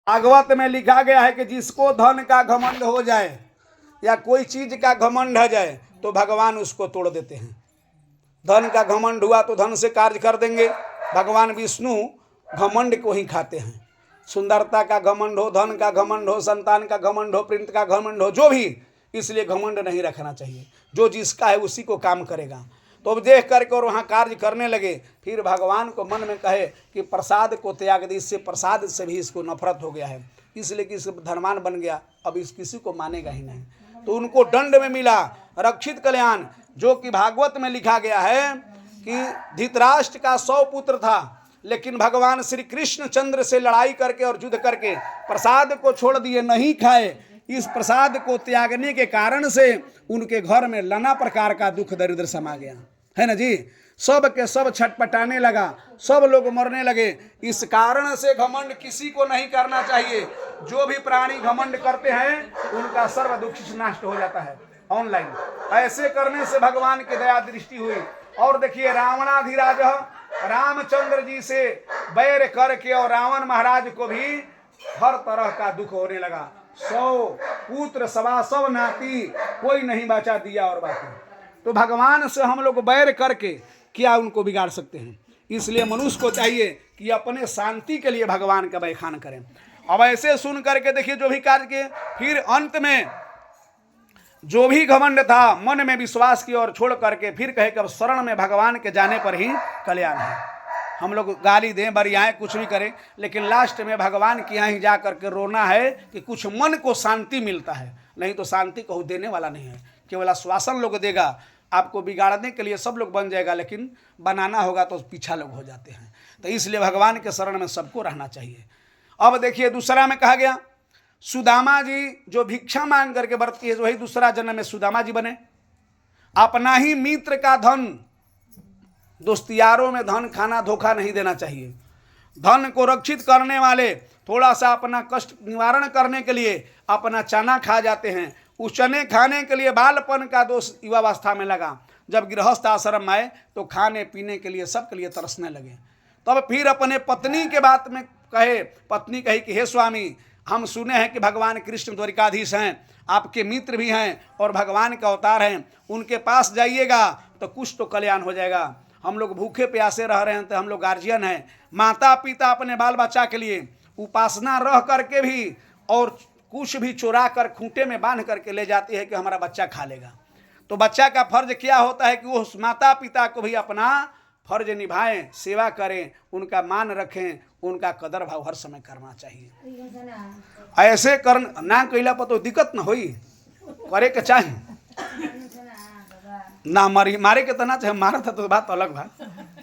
भागवत में लिखा गया है कि जिसको धन का घमंड हो जाए या कोई चीज का घमंड हो जाए तो भगवान उसको तोड़ देते हैं। धन का घमंड हुआ तो धन से कार्य कर देंगे। भगवान विष्णु घमंड को ही खाते हैं। सुंदरता का घमंड हो, धन का घमंड हो, संतान का घमंड हो, प्रिंट का घमंड हो, जो भी, इसलिए घमंड नहीं रखना चाहिए। जो जिसका है उसी को काम करेगा। तो अब देख करके और वहाँ कार्य करने लगे। फिर भगवान को मन में कहे कि प्रसाद को त्याग दे, इससे प्रसाद से भी इसको नफरत हो गया है, इसलिए कि इस धनवान बन गया, अब इस किसी को मानेगा ही नहीं। तो उनको दंड में मिला रक्षित कल्याण, जो कि भागवत में लिखा गया है कि धृतराष्ट्र का 100 पुत्र था, लेकिन भगवान श्री कृष्ण चंद्र से लड़ाई करके और युद्ध करके प्रसाद को छोड़ दिए, नहीं खाए। इस प्रसाद को त्यागने के कारण से उनके घर में नाना प्रकार का दुख दरिद्र समा गया है ना जी। सब के सब छटपटाने लगा, सब लोग मरने लगे। इस कारण से घमंड किसी को नहीं करना चाहिए। जो भी प्राणी घमंड करते हैं उनका सर्व दुख नष्ट हो जाता है ऑनलाइन। ऐसे करने से भगवान की दया दृष्टि हुई। और देखिए रावणाधिराज रामचंद्र जी से बैर करके और रावण महाराज को भी हर तरह का दुख होने लगा। 100 पुत्र 125 नाती, कोई नहीं बचा दिया और बाकी। तो भगवान से हम लोग बैर करके क्या उनको बिगाड़ सकते हैं। इसलिए मनुष्य को चाहिए कि अपने शांति के लिए भगवान का बखान करें। अब ऐसे सुन करके देखिए जो भी कार्य किए, फिर अंत में जो भी घमंड था मन में विश्वास की और छोड़ करके फिर कहे कि अब शरण में भगवान के जाने पर ही कल्याण है। हम लोग गाली दें, बरियाएं, कुछ भी करें, लेकिन लास्ट में भगवान के यहाँ ही जा करके रोना है कि कुछ मन को शांति मिलता है। नहीं तो शांति को देने वाला नहीं है, केवल आश्वासन लोग देगा। आपको बिगाड़ने के लिए सब लोग बन जाएगा, लेकिन बनाना होगा तो पीछा लोग हो जाते हैं। तो इसलिए भगवान के शरण में सबको रहना चाहिए। अब देखिए दूसरा में कहा गया सुदामा जी जो भिक्षा मांग करके बरती है, वही दूसरा जन्म में सुदामा जी बने। अपना ही मित्र का धन, दोस्तियारों में धन खाना धोखा नहीं देना चाहिए। धन को रक्षित करने वाले थोड़ा सा अपना कष्ट निवारण करने के लिए अपना चना खा जाते हैं। उस चने खाने के लिए बालपन का दोष युवावस्था में लगा। जब गृहस्थ आश्रम आए तो खाने पीने के लिए सबके लिए तरसने लगे। तब फिर अपने पत्नी के बात में कहे, पत्नी कही कि हे स्वामी, हम सुने हैं कि भगवान कृष्ण द्वारिकाधीश हैं, आपके मित्र भी हैं और भगवान का अवतार हैं, उनके पास जाइएगा तो कुछ तो कल्याण हो जाएगा। हम लोग भूखे प्यासे रह रहे हैं, तो हम लोग गार्जियन हैं, माता पिता अपने बाल बच्चा के लिए उपासना रह करके भी और कुछ भी चुरा कर खूंटे में बांध करके ले जाती है कि हमारा बच्चा खा लेगा। तो बच्चा का फर्ज क्या होता है कि वो उस माता पिता को भी अपना फर्ज निभाएं, सेवा करें, उनका मान रखें, उनका कदर भाव हर समय करना चाहिए। ऐसे कर ना कैला पर तो दिक्कत ना होई, करे के चाहे ना मारे के तो ना चाहिए, मारा था तो बात अलग बा,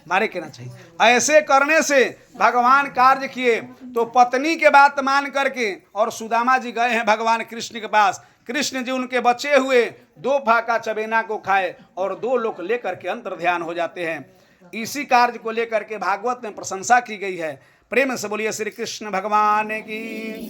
मारे के ना चाहिए। ऐसे करने से भगवान कार्य किए तो पत्नी के बात मान करके और सुदामा जी गए हैं भगवान कृष्ण के पास। कृष्ण जी उनके बचे हुए 2 फाका चबेना को खाए और 2 लोग लेकर के अंतर ध्यान हो जाते हैं। इसी कार्य को लेकर के भागवत में प्रशंसा की गई है। प्रेम से बोलिए श्री कृष्ण भगवान की।